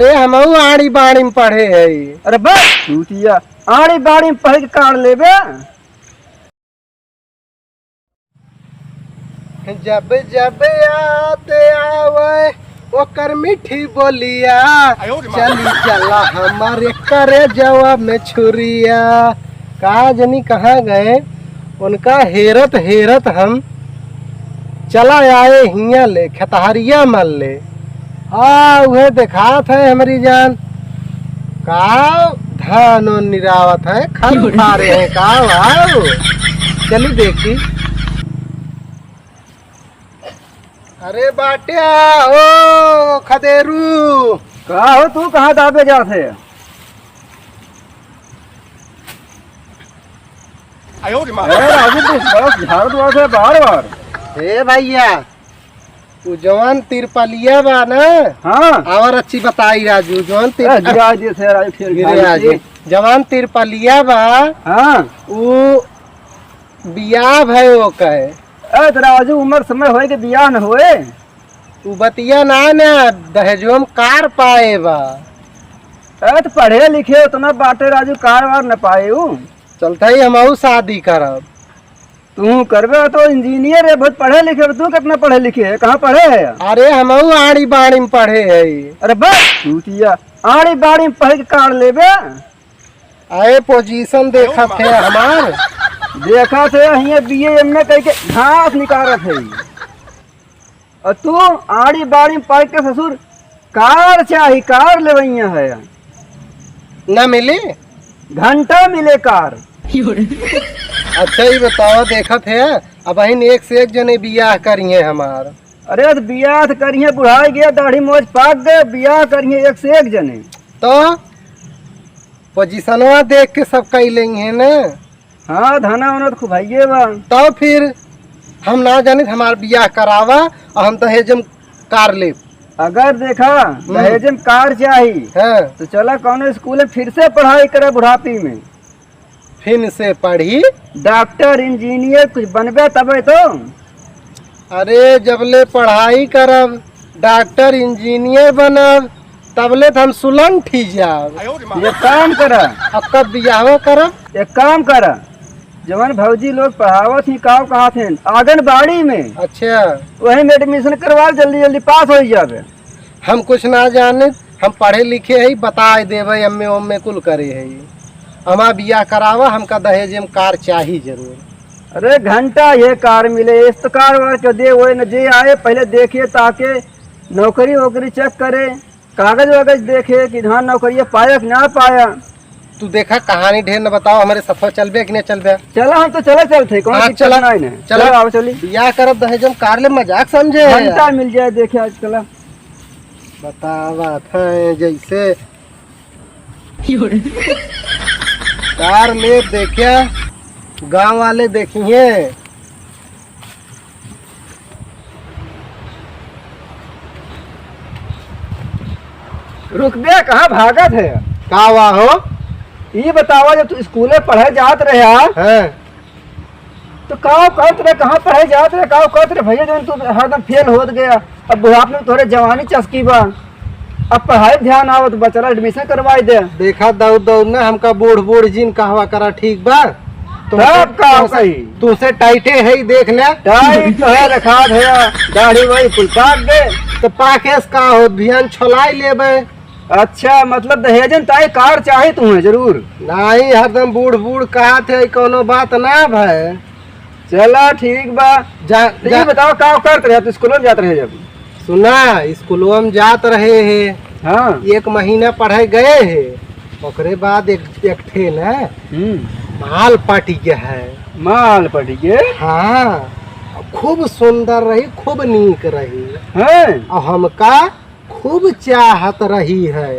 अरे हमहू आड़ी बाड़ी में पढ़े है। अरे बस चूतिया आड़ी बाड़ी में पढ़ के काट लेबे। जब जब याद आवे ओकर मीठी बोलिया, चली चला हमारे करे जवाब में छुरिया। कहा जनी कहाँ गए, उनका हेरत हेरत हम चला आए हिया ले खतहरिया मल ले। वह दिखात है हमारी जान का धान निरावत है, खल उठा रहे हैं का। आओ चली देखी। अरे बाटिया ओ खदेरू, कहा हो तू, कहाँ दाबे जाते? राजू तू बस झाड़ दुआ से बार बार। हे भैया वो जवान तिरपलिया बा ना, हाँ और अच्छी बताई राजू। जवान राजू जवान तिरपलिया बा, हाँ वो बियाह है वो कहे। राजू उम्र समय होए के बियाह न होए। वो बतिया ना दहेजो में कार पाए बा। तो पढ़े लिखे उतना बाटे राजू, कार वार न पाए। चलता ही हम शादी करब। तू करबे तो इंजीनियर है, बहुत पढ़े लिखे। तू कितना पढ़े लिखे है, कहाँ पढ़े है? अरे हम आड़ी बाड़ी में पढ़े है। अरे बस चूतिया आड़ी बाड़ी में पढ़ के काट लेबे। आए पोजीशन देखा थे हमार, देखा थे यहाँ BA MA कह के घास निकारत है। और तू आड़ी बाड़ी में पढ़ के ससुर कार चाहिए, कार लेवैया है। न मिली घंटा मिले कार। अच्छा ही बताओ, देखा थे अब अहिन एक से एक जने बियाह करिए हमार। अरे तो बियाह तो करिए, बुढ़ाई गया, दाढ़ी मोज पाक गए, बियाह करिए एक से एक जने। तो पोजीशनवा देख के सब कई लेंगे न। हाँ धना उना तो खुबाइए बा। तो फिर हम ना जाने हमार बियाह करावा और हम दहेज में कार ले। अगर देखा दहेज में कार चाहिए, हाँ तो चला कौन स्कूल में फिर से पढ़ाई करे बुढ़ापी में। फिर से पढ़ी डॉक्टर इंजीनियर कुछ बनबे तबे तो। अरे जबले पढ़ाई करब डॉक्टर इंजीनियर बनब तबले तो हम सुलंग ठी जाब। एक काम कर, अब कब बियाह करब? एक काम कर, जवन भौजी लोग पढ़ावत ही काव कहा थे आंगनबाड़ी में। अच्छा वही में एडमिशन करवा, जल्दी जल्दी पास हो जावे। हम कुछ ना जाने, हम पढ़े लिखे है, बता देवे एम ए कुल करे है। हमारा बियाह करावा, हमका दहेज में कार चाहिए जरूर। अरे घंटा ये कार मिले, इस तो कार वार के दे वो न जे आए पहले देखे, ताके नौकरी वोकरी चेक करे, कागज वागज देखे कि हाँ नौकरी पाया कि ना पाया। तू देखा कहानी ढेर न बताओ, हमारे सफर चलबे कि नहीं चलबे? चला हम तो चलते कौन सी चला नहीं चला आओ चली। बियाह करब दहेज में कार ले, मजाक समझे? घंटा मिल जाए देखे आज। चला बतावा था जैसे कार ले देखिया, गांव वाले देखिए। रुक दे, कहाँ भागत है? का हुआ हो? ये बतावा, जब तू स्कूल में पढ़े जात रहे हैं तो कहाँ पढ़े जात रहे, कहत रहे भैया जो तू हरदम फेल होत गया, अब बुढ़ाप में तोरे जवानी चस्की बा, अब पढ़ाई ध्यान आवत बचला एडमिशन करवाई दे। देखा दौड़ दौड़ ना हमका बूढ़ जिन कहवा करा ठीक बा। तुमसे टाइटे है ही देख ले, टाइट तो है रखा है, दाढ़ी वही कुल काट दे तो पाकेस का हो भियान छोलाई लेबे। अच्छा मतलब दहेजन ताई कार चाहे तुम्हें जरूर? नहीं हरदम बूढ़ कहा थे, कोनो बात ना भाई। चला ठीक बा। ये बताओ का करते रहे, तो स्कूल में जाते रहे? जब सुना स्कूलों में जात रहे है, हाँ 1 महीना पढ़े गए है, ओकरे बाद एक ठे ना माल पाटी के है। माल पाटी के? हाँ खूब सुंदर रही, खूब नीक रही है, और हमका खूब चाहत रही है।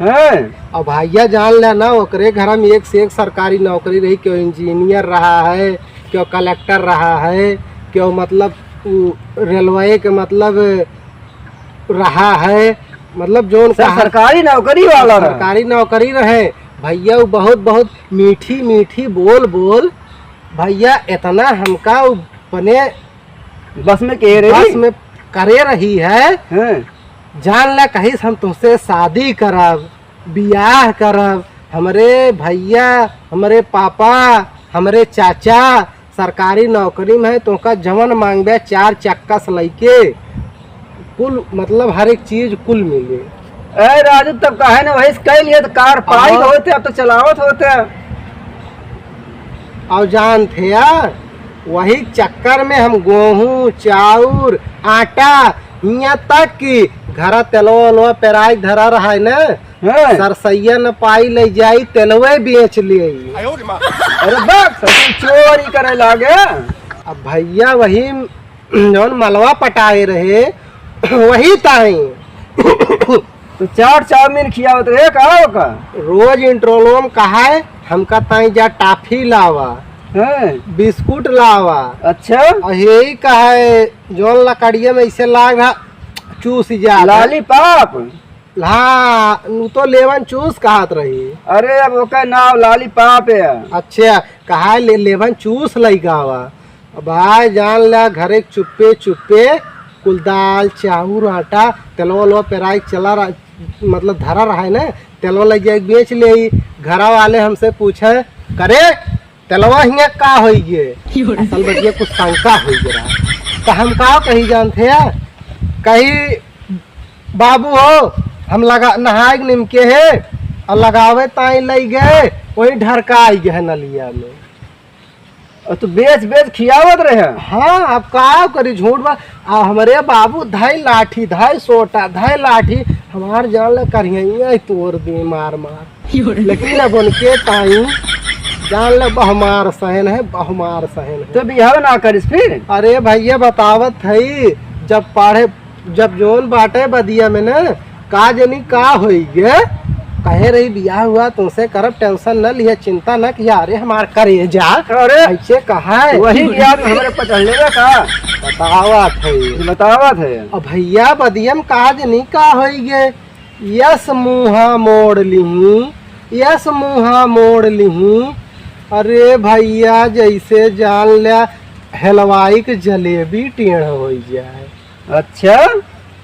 और भैया जान लेना ओकरे घर में एक से एक सरकारी नौकरी रही, क्यों इंजीनियर रहा है, क्यों कलेक्टर रहा है, क्यों मतलब रेलवे के मतलब रहा है, मतलब जो सरकारी नौकरी वाला, सरकारी नौकरी रहे। भैया वो बहुत मीठी बोल भैया इतना हमका बने बस में कह रही, बस में करे रही है। जान ला कहीं हम तुमसे शादी करब, बियाह करब, हमरे भैया, हमरे पापा, हमरे चाचा सरकारी नौकरी में है, तुमका जवन मांगबे 4 चक्का से लैके कुल मतलब हर एक चीज कुल मिले। ए राजू तब कहे ना वही कह लिए तो कार पाई होते अब तो चलावत होते। और जान थे यार वही चक्कर में हम गेहूं चाउर आटा यहाँ तक कि घर तेलवा पेराई धरा रहा है न, सरसैया न पाई ले जाई तेलवे बेच ले। अरे बाप चोरी करे लागे। अब भैया वही जौन मलवा पटाए रहे वही ताई तो 4 चाउमीन खियावत रहे का रोज इंट्रोलोम कहा है हमका ताई जा टाफी लावा बिस्कुट लावा। अच्छा और यही कहा है जौन लकड़िया में इसे लाग चूस जा लॉलीपॉप। हाँ तो लेवन चूस कहत रही। अरे अब ओका नाम लॉलीपॉप है। अच्छा कहा लेवन चूस लईगावा। भाई जान ला घरे चुप्पे चुप्पे कुल दाल चाउर आटा तेलवा पेराई चला रहा मतलब धरा रहा है ना, तेलवा लग जाए बेच ले। घरा वाले हमसे पूछे करे तेलवा हिया का हो गे, असल बतिया कुछ शंका हो गया। तो हम का कही जानते हैं कही बाबू हो हम लगा नहाए निमके है और लगावे ताई लई गए वही ढरका आई गए नलिया में। और तू बेच बेच खियावत रहे। हाँ अब का करी झूठ बा। हमारे बाबू धाई लाठी धाई सोटा धाई लाठी हमार जान ले करिया तोड़ दी मार मार। लेकिन अब उनके ताई जान ले बहुमार सहन है बहुमार सहन है। तो बिहाव ना करिस फिर। अरे भैया बतावत है जब पढ़े जब जोन बाटे बदिया में न का जनी का होई गे कहे रही बियाह हुआ तुमसे करब टेंशन न लिया चिंता न किया। अरे हमार करे जा अरे ऐसे कहा है वही बियाह में हमारे पचड़ लेगा का बतावत है। अब भैया बदियम का जनी का होई गे यस मुहा मोड़ लिही यस मुहा मोड़ लिही। अरे भैया जैसे जान लिया हलवाई के जलेबी टेढ़ हो जाए। अच्छा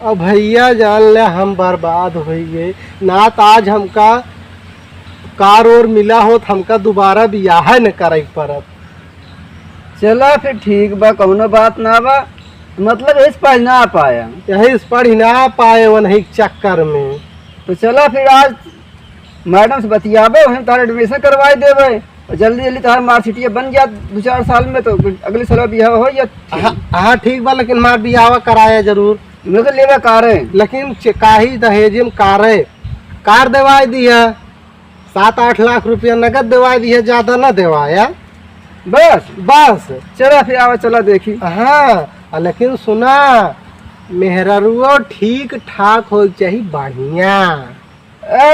अब भैया जान ले हम बर्बाद हो गए ना तो आज हमका कार और मिला हो तो हमका दोबारा बियाह न करे पड़त। चला फिर ठीक बा कौनो बात ना बा मतलब इस पर ना पाया यही इस पर ही ना पाए वो नहीं चक्कर में। तो चला फिर आज मैडम से बतियाबे वहीं तारा एडमिशन करवाई देवे और जल्दी जल्दी तारा मार्कशीट बन गया 2-4 साल में तो अगले साल बियाह हो जाए। हाँ ठीक बा लेकिन मार बियाह कराया जरूर मैं तो लेवे कार है लेकिन काही दहेज में कार देवाई दिया 7-8 लाख रुपया नगद देवाई दिया ज्यादा न देवाया बस बस। चला फिर आवा चला देखी। हाँ लेकिन सुना मेहरारुओ ठीक ठाक हो चाहिए बढ़िया।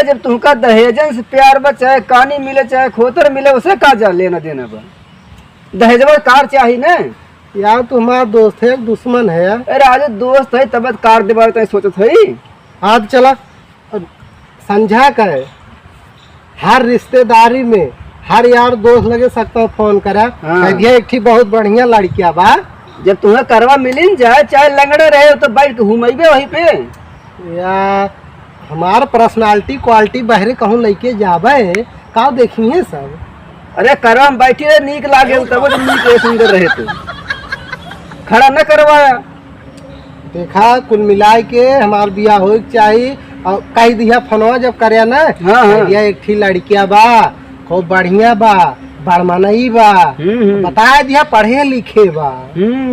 जब तुमका दहेजन से प्यार बा चाहे कानी मिले चाहे खोतर मिले उसे का जा लेना देना बा। दहेजवा कार चाहिए ना यार तुम्हारा दोस्त है दुश्मन है। अरे आज दोस्त है तब कार दे बारे सोचत है। आज चला समझा कर हर रिश्तेदारी में हर यार दोस्त लगे सकता हूँ फोन करा। हाँ। एक थी बहुत बढ़िया लड़किया बा जब तुम्हें करवा मिली जाए चाहे लंगड़े रहे तो बैठ के घूमेबे वहीं पे। यार हमार पर्सनालिटी क्वालिटी बहरे कहूँ लेके जाबे का देखिए सब। अरे करवा में बैठी नीक लागे तब नीक सुंदर रहे तो खड़ा न करवाया। देखा कुल मिलाए के हमार बियाह हो चाहिए और कही दिया फोनवा जब करे ना। हाँ हाँ। एक थी लड़किया बा खूब बढ़िया बा बड़मनई बा बता दिया पढ़े लिखे बा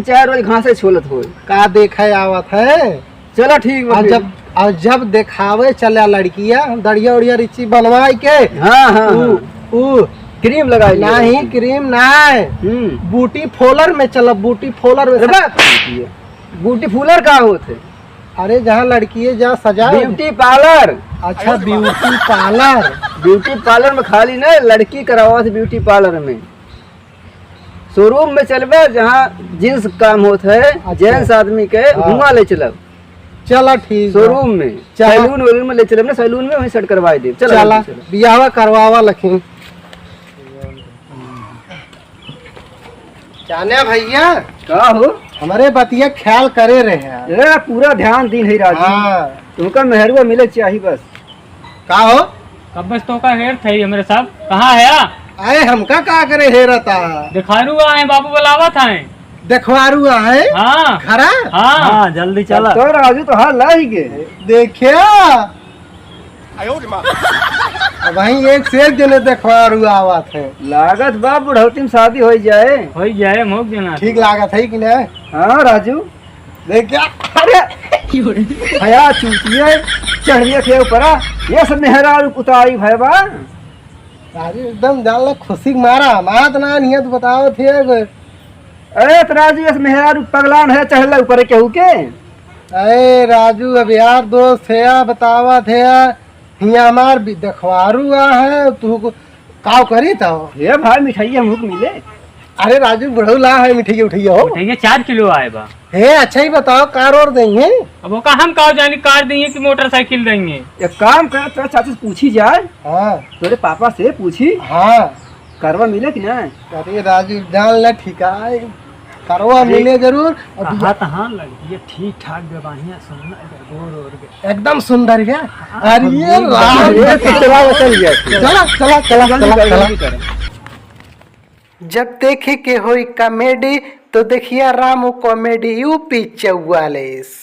4 रोज घासे छोलत हो का देखे आवत है। चलो ठीक बा। और जब देखावे चला लड़किया दड़िया उड़िया रिची बनवाई के। हाँ हाँ क्रीम लगाई नहीं क्रीम नहीं बूटी फोलर में चला बूटी फोलर में। बूटी फूलर का होते। अरे जहाँ लड़की है जहाँ सजा ब्यूटी पार्लर। अच्छा ब्यूटी पार्लर। ब्यूटी पार्लर में खाली ना लड़की करावा थे ब्यूटी पार्लर में शोरूम में चलबे जहाँ जींस काम होता है। अच्छा। जेंट्स आदमी के हुआ ले चलब। चला ठीक शोरूम में सैलून वैलून में ले चलब ना सैलून में वहीं सेट करवाई दे। चला बियाह करवावा लखी जाने भैया का हो हमारे बतिया ख्याल करे रहे हैं। पूरा ध्यान दी है राजी। हाँ तुमका मेहरुआ मिले चाहिए बस। का हो कब बस तो का हेर थे हमारे साहब कहाँ है आए हमका का करे हेरता दिखारू आए बाबू बुलावत हैं। देखवारू आए हाँ खरा हाँ जल्दी चला। तो राजू तो हाल ला ही गे। देखिया अब वहीं एक से एक जने देखवारू आवत है। लागत बा बुढ़ौती में शादी हो जाए। हो जाए मोक देना ठीक लागत है कि नहीं? हाँ राजू देखिया अरे भया चूतिए चढ़िए थे ऊपरा ये सब मेहरा उतारी भाई बा। राजू एकदम जान खुशी के मारा मात ना नियत बताओ थे अरे तो राजू ये मेहरा पगलान है चढ़ला ऊपर केहू के। अरे राजू अब यार दोस्त है बतावा थे हिया हमार भी देखवारू आ है तू काव करी था। ये भाई मिठाई हमको मिले। अरे राजू बढ़ऊ ला है मिठाई उठाइए हो ठीक 4 किलो आए बा। हे अच्छा ही बताओ कार और देंगे। अब वो का हम कहा जानी कार देंगे कि मोटरसाइकिल देंगे। एक काम कर तेरा चाची से पूछी जाए। हाँ तेरे पापा से पूछी हाँ करवा मिले कि ना। अरे राजू जान ले ठीक है करवा मिले जरूर और हाँ लग ये ठीक ठाक बढ़िया सुनना गोर एकदम सुंदर है। अरे ये तो चला चल गया। चला चला चला चला जल्दी चला कर। जब देखे के होई कॉमेडी तो देखिए रामू कॉमेडी यूपी 44।